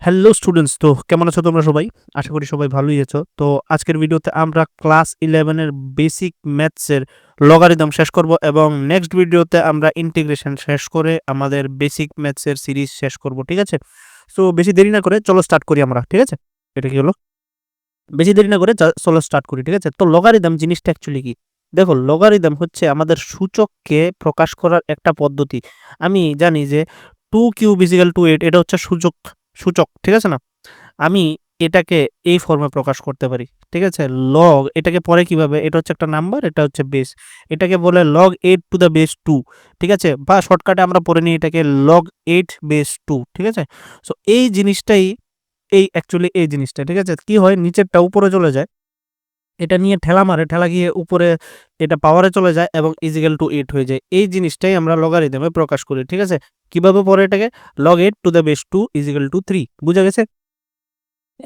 Hello students, তো কেমন আছো তোমরা সবাই? আশা করি সবাই ভালোই আছো। তো আজকের ভিডিওতে আমরা ক্লাস 11 এর বেসিক ম্যাথসের লগারিদম শেষ করব এবং নেক্সট ভিডিওতে আমরা ইন্টিগ্রেশন শেষ করে আমাদের বেসিক ম্যাথসের সিরিজ শেষ করব, ঠিক আছে? সো বেশি দেরি না করে চলো স্টার্ট করি আমরা, ঠিক আছে? এটা কি হলো? বেশি দেরি না করে চলো স্টার্ট করি, ঠিক আছে? তো লগারিদম জিনিসটা অ্যাকচুয়ালি কি? দেখো, লগারিদম হচ্ছে আমাদের সূচককে প্রকাশ করার একটা পদ্ধতি। আমি জানি যে 2 কিউব ইজিক্যাল টু 8 এটা হচ্ছে সূচক, সূচক, ঠিক আছে না? আমি এটাকে এই ফর্মে প্রকাশ করতে পারি, ঠিক আছে? লগ এটাকে পরে কিভাবে, এটা হচ্ছে একটা নাম্বার, এটা হচ্ছে বেস, এটাকে বলে লগ 8 টু দ্য বেস 2, ঠিক আছে? বা শর্টকাটে আমরা পড়ে নিই এটাকে লগ 8 বেস 2, ঠিক আছে? সো এই জিনিসটাই, এই অ্যাকচুয়ালি এই জিনিসটা, ঠিক আছে? কি হয়, নিচেরটা উপরে চলে যায়, এটা নিয়ে ঠেলা মারে, ঠেলা গিয়ে উপরে এটা পাওয়ারে চলে যায় এবং ইজিক্যাল টু 8 হয়ে যায়। এই জিনিসটাই আমরা লগারিদমে প্রকাশ করি, ঠিক আছে? কিভাবে পরে এটাকে, log 8 to the base 2 equal to 3, বুঝা গেছে?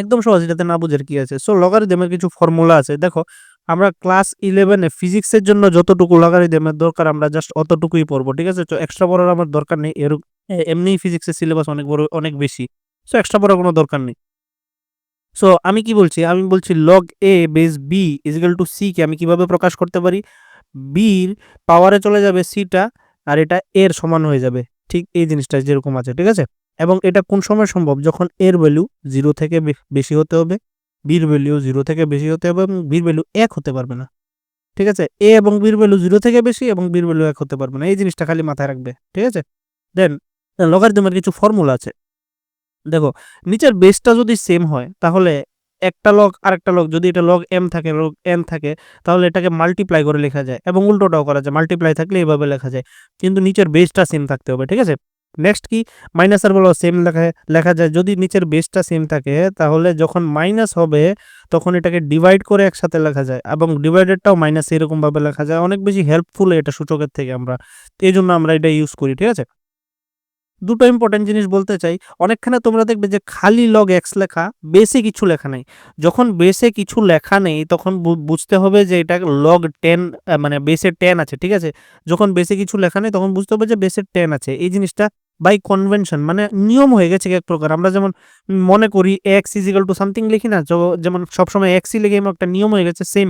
একদম সহজ, এটাতে না বুঝার কি আছে। সো লগারিদমের কিছু ফর্মুলা আছে, দেখো আমরা ক্লাস 11 এ ফিজিক্সের জন্য যতটুকু লগারিদমের দরকার আমরা জাস্ট অতটুকুই পড়বো, ঠিক আছে? তো এক্সট্রা পড়ার আমার দরকার নেই, এমনিই ফিজিক্সের সিলেবাস অনেক বড়, অনেক বেশি। সো এক্সট্রা পড়ার কোনো দরকার নেই। সো আমি কি বলছি, আমি বলছি log A base B is equal to C কে আমি কিভাবে প্রকাশ করতে পারি? বির পাওয়ারে চলে যাবে সিটা, আর এটা এর সমান হয়ে যাবে, ঠিক এই জিনিসটা যেরকম আছে, ঠিক আছে? এবং এটা কোন সময় সম্ভব? যখন এর ভ্যালু 0 থেকে বেশি হতে হবে, বির ভ্যালু 0 থেকে বেশি হতে হবে এবং বির ভ্যালু 1 হতে পারবে না, ঠিক আছে? এ এবং বির ভ্যালু 0 থেকে বেশি এবং বির ভ্যালু 1 হতে পারবে না, এই জিনিসটা খালি মাথায় রাখবে, ঠিক আছে? দেন লগারিদমের কিছু ফর্মুলা আছে। দেখো, নিচের বেসটা যদি সেম হয় তাহলে একটা লগ আরেকটা লগ, যদি এটা লগ এম থাকে, লগ এন থাকে, তাহলে এটাকে মাল্টিপ্লাই করে লেখা যায় এবং উল্টোটাও করা যায়, মাল্টিপ্লাই থাকলে এইভাবে লেখা যায়, কিন্তু নিচের বেসটা সেম থাকতে হবে, ঠিক আছে? নেক্সট কি, মাইনাসের বলো সেম লেখা যায়, যদি নিচের বেসটা সেম থাকে তাহলে যখন মাইনাস হবে তখন এটাকে ডিভাইড করে একসাথে লেখা যায় এবং ডিভাইডেডটাও মাইনাস এরকম ভাবে লেখা যায়। অনেক বেশি হেল্পফুল এটা সূচকের থেকে, আমরা এই জন্য আমরা এটা ইউজ করি, ঠিক আছে? দুটো ইম্পর্টেন্ট জিনিস বলতে চাই, অনেকখানে তোমরা দেখবে যে খালি লগ এক্স লেখা, বেসে কিছু লেখা নেই। যখন বেসে কিছু লেখা নেই তখন বুঝতে হবে যে এটা লগ 10, মানে বেসে 10 আছে, ঠিক আছে? যখন বেসে কিছু লেখা নেই তখন বুঝতে হবে যে বেসে 10 আছে। এই জিনিসটা বাই কনভেনশন, মানে নিয়ম হয়ে গেছে এক প্রকার। আমরা যেমন মনে করি এক্স ইজিক্যাল টু সামথিং লিখি না, যেমন সবসময় এক্সই লিখে, এমন একটা নিয়ম হয়ে গেছে। সেম,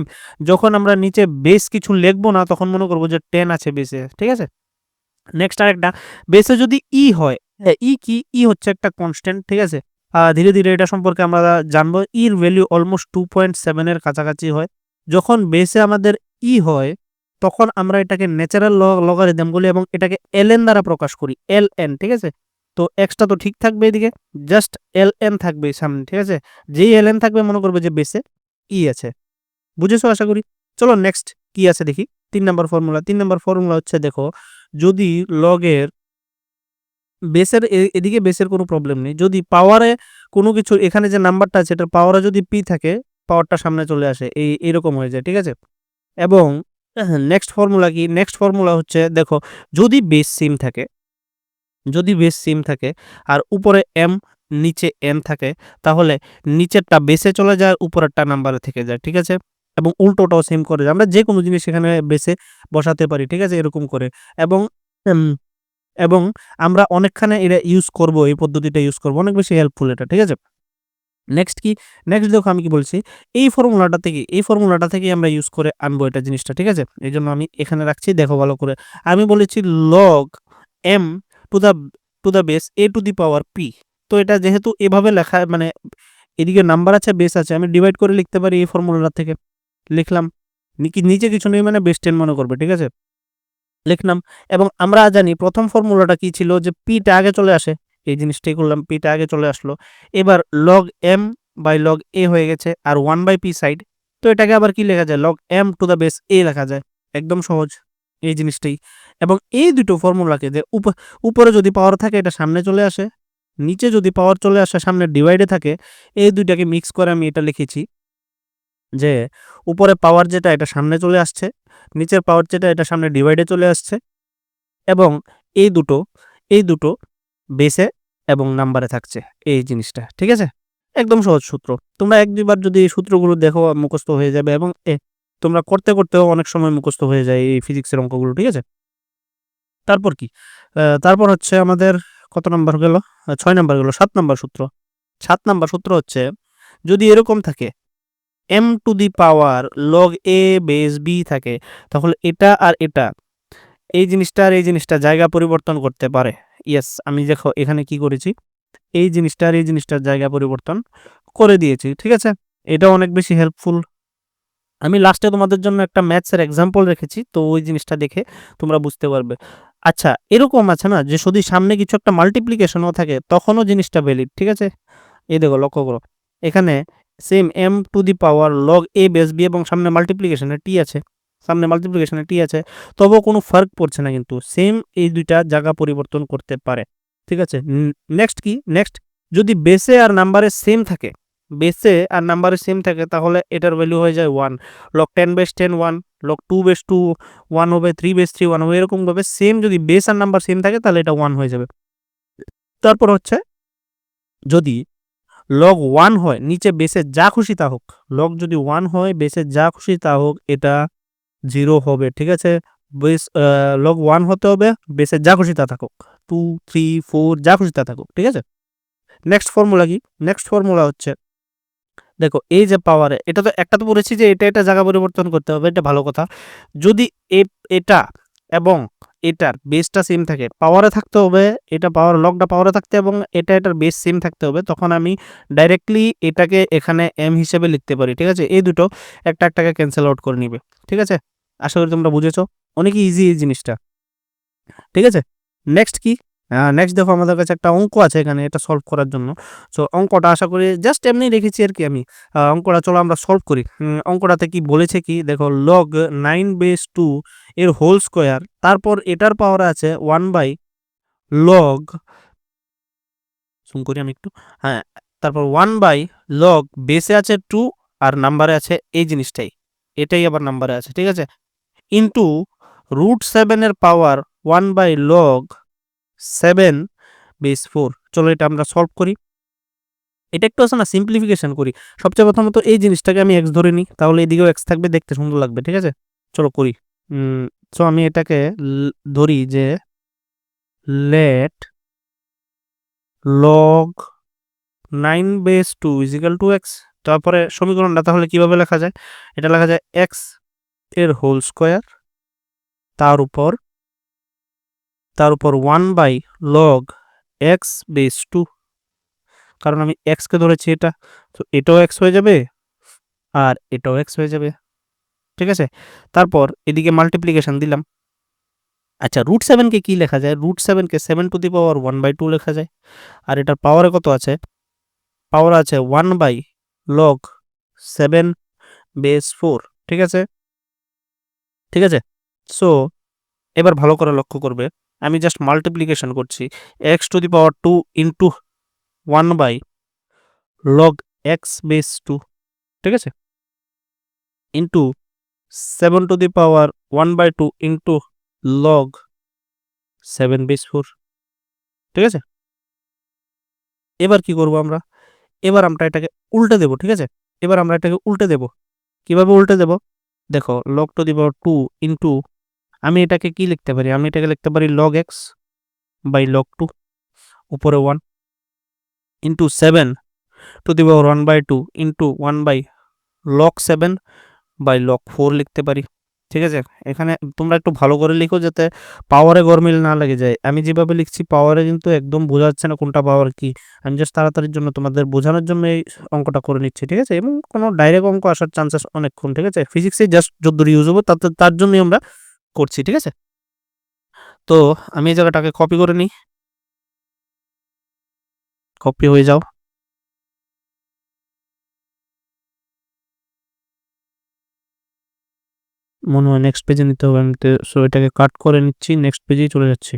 যখন আমরা নিচে বেস কিছু লিখবো না তখন মনে করবো যে 10 আছে বেসে, ঠিক আছে? নেক্সট আরেকটা, বেসে যদি ই হয়, হ্যাঁ ই কি, ই হচ্ছে একটা কনস্ট্যান্ট, ঠিক আছে? ধীরে ধীরে এটা সম্পর্কে আমরা জানবো। ইর ভ্যালু অলমোস্ট 2.7 এর কাছাকাছি হয়। যখন বেসে আমাদের ই হয় তখন আমরা এটাকে ন্যাচারাল লগারিদম বলি এবং এটাকে ln দ্বারা প্রকাশ করি, ln, ঠিক আছে? তো এক্সটা তো ঠিক থাকবে এদিকে, জাস্ট ln থাকবে সামনে, ঠিক আছে? যেই ln থাকবে মনে করবে যে বেসে ই আছে। বুঝেছো আশা করি। চলো নেক্সট কি আছে দেখি। 3 নম্বর ফর্মুলা, 3 নম্বর ফর্মুলা হচ্ছে, দেখো যদি লগের বেসের এদিকে বেসের কোনো প্রবলেম নেই, যদি পাওয়ারে কোনো কিছু, এখানে যে নাম্বারটা আছে এটার পাওয়ারে যদি পি থাকে, পাওয়ারটা সামনে চলে আসে, এরকম হয়ে যায়, ঠিক আছে? এবং নেক্সট ফর্মুলা কি, নেক্সট ফর্মুলা হচ্ছে, দেখো যদি বেস সেম থাকে, যদি বেস সেম থাকে আর উপরে এম নিচে এন থাকে, তাহলে নিচেরটা বেসে চলে যায়, উপরেরটা নাম্বারে থেকে যায়, ঠিক আছে? এবং উল্টোটাও সেম করে যায়, আমরা যে কোনো জিনিস এখানে বেসে বসাতে পারি, ঠিক আছে? এরকম করে। এবং উম, এবং আমরা অনেকখানে এটা ইউজ করব, এই পদ্ধতিটা ইউজ করব, অনেক বেশি হেল্পফুল এটা, ঠিক আছে? নেক্সট কি, নেক্সট দেখো আমি কি বলছি, এই ফর্মুলাটা থেকে আমরা ইউজ করে আনবো এটা জিনিসটা, ঠিক আছে? এই জন্য আমি এখানে রাখছি, দেখো ভালো করে। আমি বলেছি log M to the base A to the power P. তো এটা যেহেতু এভাবে লেখা, মানে এদিকে নাম্বার আছে বেস আছে, আমি ডিভাইড করে লিখতে পারি এই ফর্মুলাটা থেকে। লিখলাম, নিচে কিছু নেই মানে বেস 10 মনে করবে, ঠিক আছে? লিখলাম। এবং আমরা জানি প্রথম ফর্মুলাটা কি ছিল, যে পিটা আগে চলে আসে, এই জিনিসটাই করলাম, পিটা আগে চলে আসলো। এবার লগ এম বাই লগ এ হয়ে গেছে আর 1/p সাইড, তো এটাকে আবার কি লেখা যায়, log M to the base A লেখা যায়, একদম সহজ এই জিনিসটাই। এবং এই দুটো ফর্মুলাকে, যে উপরে যদি পাওয়ার থাকে এটা সামনে চলে আসে, নিচে যদি পাওয়ার চলে আসে সামনে ডিভাইডে থাকে, এই দুইটাকে মিক্স করে আমি এটা লিখেছি যে উপরে পাওয়ার যেটা এটা সামনে চলে আসছে, নিচের পাওয়ার যেটা এটা সামনে ডিভাইডে চলে আসছে, এবং এই দুটো, এই দুটো বেসে এবং নাম্বারে থাকছে, এই জিনিসটা, ঠিক আছে? একদম সহজ সূত্র। তোমরা এক দুইবার যদি এই সূত্রগুলো দেখো মুখস্থ হয়ে যাবে, এবং তোমরা করতে করতেও অনেক সময় মুখস্থ হয়ে যায় এই ফিজিক্সের অঙ্কগুলো, ঠিক আছে? তারপর কি, তারপর হচ্ছে আমাদের কত নাম্বার গেল, 6 নাম্বার গেল, 7 নাম্বার সূত্র। 7 নাম্বার সূত্র হচ্ছে যদি এরকম থাকে m two the power log a base b থাকে, তাহলে এটা আর এটা এই জিনিসটা আর এই জিনিসটা জায়গা পরিবর্তন করতে পারে। ইয়েস, আমি দেখো এখানে কি করেছি, এই জিনিসটা আর এই জিনিসটার জায়গা পরিবর্তন করে দিয়েছি। ঠিক আছে, এটা অনেক বেশি হেল্পফুল। আমি লাস্টে তোমাদের জন্য একটা ম্যাথসের এক্সাম্পল রেখেছি, তো ওই জিনিসটা দেখে তোমরা বুঝতে পারবে। আচ্ছা, এরকম আছে না যে যদি সামনে কিছু একটা মাল্টিপ্লিকেশনও থাকে তখনও জিনিসটা ভ্যালিড। ঠিক আছে, এই দেখো লক্ষ্য করো, এখানে same m two the power log a base b এবং সামনে মাল্টিপ্লিকেশনে টি আছে, তবেও কোনো ফার্ক পড়ছে না, কিন্তু সেম এই দুইটা জায়গা পরিবর্তন করতে পারে। ঠিক আছে, নেক্সট কি, নেক্সট যদি বেসে আর নাম্বারে সেম থাকে, তাহলে এটার ভ্যালু হয়ে যায় 1। লগ 10 বেস 10 1, লগ 2 বেস 2 1 হবে, 3 বেস 3 1 হবে, এরকম ভাবে সেম যদি বেস আর নাম্বার সেম থাকে তাহলে এটা 1 হয়ে যাবে। তারপর হচ্ছে যদি লগ 1 হয়, নিচে বেসে যা খুশি তা হোক, লগ যদি 1 হয় বেসে যা খুশি তা হোক, এটা 0 হবে। ঠিক আছে, বেস লগ 1 হতে হবে, বেসে যা খুশি তা থাকুক, 2 3 4 যা খুশি তা থাকুক। ঠিক আছে, নেক্সট ফর্মুলা কি, নেক্সট ফর্মুলা হচ্ছে দেখো এই যে পাওয়ারে, এটা তো একটা তো বলেছি যে এটা জায়গা পরিবর্তন করতে হবে, এটা ভালো কথা। যদি এটা এবং এটার বেসটা সেম থাকে, পাওয়ারে থাকতে হবে, এটা পাওয়ার লগটা পাওয়ারে থাকতে এবং এটার বেস সেম থাকতে হবে, তখন আমি ডাইরেক্টলি এটাকে এখানে এম হিসেবে লিখতে পারি। ঠিক আছে, এই দুটো একটা একটাকে ক্যান্সেল আউট করে নিবে। ঠিক আছে, আশা করি তোমরা বুঝেছো, অনেক ইজি এই জিনিসটা। ঠিক আছে, নেক্সট কি, নেক্সট দেখো আমাদের কাছে একটা অঙ্ক আছে এখানে, এটা সলভ করার জন্য। সো অঙ্কটা আশা করি জাস্ট এমনি রেখেছি আর কি আমি, অঙ্কটা চলো আমরা সলভ করি। অঙ্কটাতে কি বলেছে কি দেখো, লগ 9 বেস 2 এর হোল স্কোয়ার, তারপর এটার পাওয়ার আছে 1 বাই লগ, শুন করি আমি একটু, হ্যাঁ, তারপর 1 বাই লগ বেসে আছে 2 আর নাম্বারে আছে এই জিনিসটাই, এটাই আবার নাম্বারে আছে। ঠিক আছে, ইন্টু √7 এর পাওয়ার 1 বাই লগ 7 বেস 4। চলো এটা আমরা সলভ করি। এটা একটু আছে না, সিম্পলিফিকেশন করি। সবচেয়ে প্রথমত এই জিনিসটাকে আমি এক্স ধরে নিই, তাহলে এদিকেও এক্স থাকবে, দেখতে সুন্দর লাগবে। ঠিক আছে, চলো করি। সো আমি এটাকে ধরি যে let log 9 base 2 equal to X. তারপরে সমীকরণটা তাহলে কিভাবে লেখা যায়, এটা লেখা যায় এক্স এর হোল স্কোয়ার তার উপর 1 বাই লগ এক্স বেস 2, কারণ আমি এক্সকে ধরেছি, এটা তো এটাও এক্স হয়ে যাবে আর এটাও এক্স হয়ে যাবে। ঠিক আছে, তারপর এদিকে মাল্টিপ্লিকেশন দিলাম। আচ্ছা, √7কে কি লেখা যায়, √7কে 7 টু দি পাওয়ার 1 বাই 2 লেখা যায়। আর এটার পাওয়ারে কত আছে, পাওয়ার আছে 1 বাই লগ 7 বেস 4। ঠিক আছে, ঠিক আছে, সো এবার ভালো করে লক্ষ্য করবে, আমি জাস্ট মাল্টিপ্লিকেশন করছি, X to the power 2 into 1 by log X base 2। ঠিক আছে, into 7 to the power 1 by 2 into log 7 base 4। ঠিক আছে, এবার কি করব আমরা, এবার আমরা এটাকে উল্টে দেব। ঠিক আছে, এবার আমরা এটাকে উল্টে দেব, কিভাবে উল্টে দেব দেখো, log two the power 2 into, আমি এটাকে কি লিখতে পারি, আমি এটাকে লিখতে পারি লগ এক্স বাই লগ 2 উপরে 1 into 7 to the power 1 by 2 into 1 by log 7 by log 4 লিখতে পারি। ঠিক আছে, এখানে তোমরা একটু ভালো করে লিখো যাতে পাওয়ারে গরমিল না লেগে যায়। আমি যেভাবে লিখছি পাওয়ারে কিন্তু একদম বোঝা যাচ্ছে না কোনটা পাওয়ার কি, আমি জাস্ট তাড়াতাড়ির জন্য তোমাদের বোঝানোর জন্য এই অঙ্কটা করে নিচ্ছি। ঠিক আছে, এবং কোনো ডাইরেক্ট অঙ্ক আসার চান্সেস অনেকক্ষণ। ঠিক আছে, ফিজিক্সে জাস্ট যদ্দূর ইউজ হবো তার জন্যই আমরা করছি। ঠিক আছে, তো আমি এই জায়গাটাকে কপি করে নিই, কপি হয়ে যাও, মনে হয় নেক্সট পেজে নিতে হবে, আমি সো এটাকে কাট করে নিচ্ছি, নেক্সট পেজেই চলে যাচ্ছি।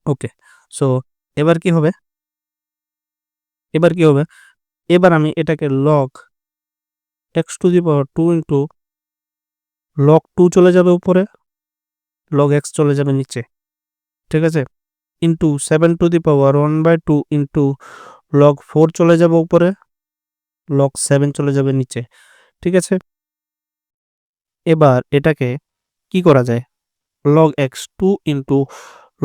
ওকে, সো এবার কি হবে, এবার কি হবে, এবার আমি এটাকে log x to the power 2 into log 2 চলে যাবে উপরে, লগ এক্স চলে যাবে নিচে। ঠিক আছে, into 7 to the power 1 by 2 into log 4 চলে যাবে উপরে, লগ 7 চলে যাবে নিচে। ঠিক আছে, এবার এটাকে কি করা যায়, log x 2 into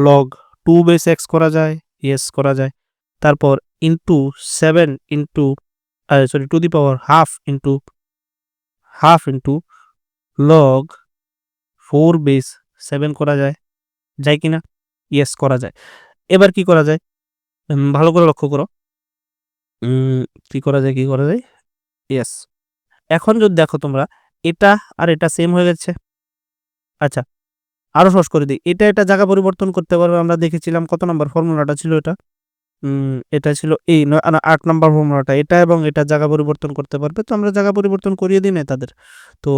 log 2 base x করা যায়, ইয়েস করা যায়। তারপর into 7 into sorry to the power half into log 4 base 7 করা যায় কিনা? ইয়েস করা যায়। এবার কি করা যায়? ভালো করে লক্ষ্য করো। কি করা যায়? ইয়েস। এখন যদি দেখো তোমরা, এটা আর এটা সেম হয়ে গেছে। আচ্ছা, আরো সহজ করে দিই। এটা জায়গা পরিবর্তন করতে পারবে। আমরা দেখেছিলাম কত নাম্বার ফর্মুলাটা ছিল এটা? এটা ছিল এই 8 নাম্বার ফর্মুলাটা। এটা এবং এটা জায়গা পরিবর্তন করতে পারবে। তো আমরা জায়গা পরিবর্তন করিয়ে দিই না তাদের। তো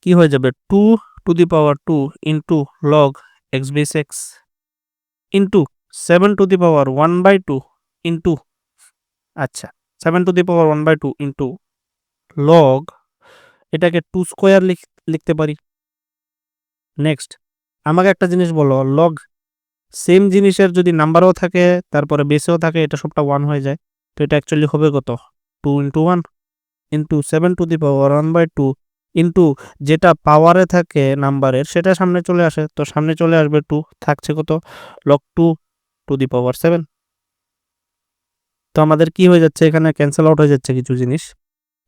কি হয়ে যাবে? 2 two the power 2 into log x base x into 7 to the power 1/2 into 7 to the power 1/2 into log, এটাকে 2 স্কোয়ার লিখতে পারি। নেক্সট, আমাকে একটা জিনিস বলো, লগ সেম জিনিসের যদি নাম্বারও থাকে তারপরে বেসেও থাকে, এটা সবটা 1 হয়ে যায়। তো এটা অ্যাকচুয়ালি হবে কত? 2 into 1 into 7 to the power 1/2 into যেটা পাওয়ারে থাকে নাম্বারের সেটা সামনে চলে আসে, তো সামনে চলে আসবে 2, থাকছে কত? লগ 2 টু দি পাওয়ার 7। তো আমাদের কি হয়ে যাচ্ছে? এখানে ক্যান্সেল আউট হয়ে যাচ্ছে কিছু জিনিস,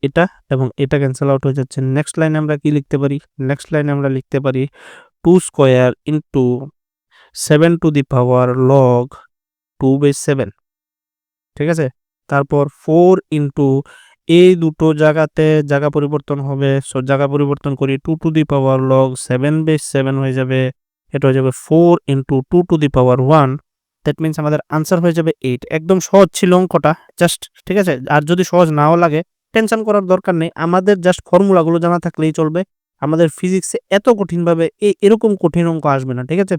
এটা এবং এটা ক্যান্সেল আউট হয়ে যাচ্ছে। নেক্সট লাইনে আমরা কি লিখতে পারি? নেক্সট লাইনে আমরা লিখতে পারি 2 square into 7 to the power log 2/7, ঠিক আছে? তারপর 4 ইন্টু এই দুটো জায়গাতে জায়গা পরিবর্তন হবে, সো জায়গা পরিবর্তন করি 2 টু দি পাওয়ার লগ 7/7 হয়ে যাবে। এটা হয়ে যাবে 4 into 2 two the power 1। That means আমাদের আনসার হয়ে যাবে 8। একদম সহজ ছিল অঙ্কটা, জাস্ট, ঠিক আছে? আর যদি সহজ নাও লাগে টেনশন করার দরকার নেই, আমাদের জাস্ট ফর্মুলাগুলো জানা থাকলেই চলবে। আমাদের ফিজিক্সে এত কঠিনভাবে এরকম কঠিন অঙ্ক আসবে না, ঠিক আছে?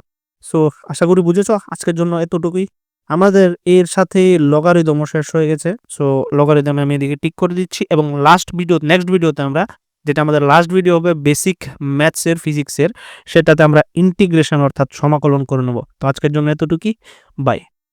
সো আশা করি বুঝেছো। আজকের জন্য এতটুকুই। আমাদের এর সাথে লগারিদমও শেষ হয়ে গেছে। সো লগারিদম আমি এদিকে টিক করে দিচ্ছি এবং নেক্সট ভিডিওতে আমরা, যেটা আমাদের লাস্ট ভিডিও হবে বেসিক ম্যাথসের ফিজিক্সের, সেটাতে আমরা ইন্টিগ্রেশন অর্থাৎ সমাকলন করে নেব। তো আজকের জন্য এতটুকুই। বাই।